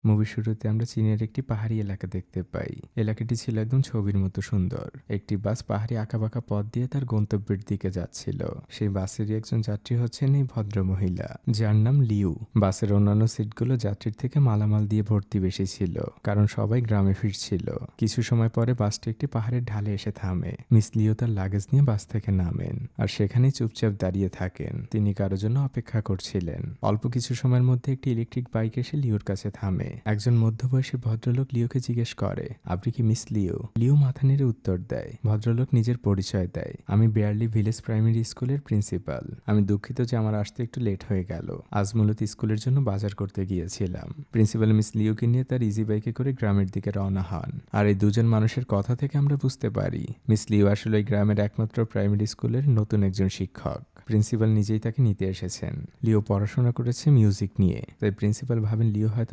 মুভির শুরুতে আমরা চীনের একটি পাহাড়ি এলাকা দেখতে পাই। এলাকাটি ছিল একদম ছবির মতো সুন্দর। একটি বাস পাহাড়ি আঁকাবাঁকা পথ দিয়ে তার গন্তব্যের দিকে যাচ্ছিল। সেই বাসেরই একজন যাত্রী হচ্ছেন এই ভদ্র মহিলা, যার নাম লিউ। বাসের অন্যান্য সিটগুলো যাত্রীর থেকে মালামাল দিয়ে ভর্তি বেশি ছিল, কারণ সবাই গ্রামে ফিরছিল। কিছু সময় পরে বাসটি একটি পাহাড়ের ঢালে এসে থামে। মিস লিও তার লাগেজ নিয়ে বাস থেকে নামেন, আর সেখানেই চুপচাপ দাঁড়িয়ে থাকেন। তিনি কারোর জন্য অপেক্ষা করছিলেন। অল্প কিছু সময়ের মধ্যে একটি ইলেকট্রিক বাইক এসে লিওর কাছে থামে। একজন মধ্যবয়সী ভদ্রলোক লিওকে জিজ্ঞেস করে, আপনি কি মিস লিও? লিও মাথা নেড়ে উত্তর দেয়। ভদ্রলোক নিজের পরিচয় দেয়, আমি বেয়ারলি ভিলেজ প্রাইমারি স্কুলের প্রিন্সিপাল। আমি দুঃখিত যে আমার আসতে একটু লেট হয়ে গেল। আজ মূলত স্কুলের জন্য বাজার করতে গিয়েছিলাম। প্রিন্সিপাল মিস লিওকে নিয়ে তার ইজি বাইকে করে গ্রামের দিকে রওনা হন। আর এই দুজন মানুষের কথা থেকে আমরা বুঝতে পারি মিস লিও আসলে ওই গ্রামের একমাত্র প্রাইমারি স্কুলের নতুন একজন শিক্ষক। প্রিন্সিপাল নিজেই তাকে নিতে এসেছেন। লিও পড়াশোনা করেছে মিউজিক নিয়ে, তাই প্রিন্সিপাল ভাবেন লিও হয়তো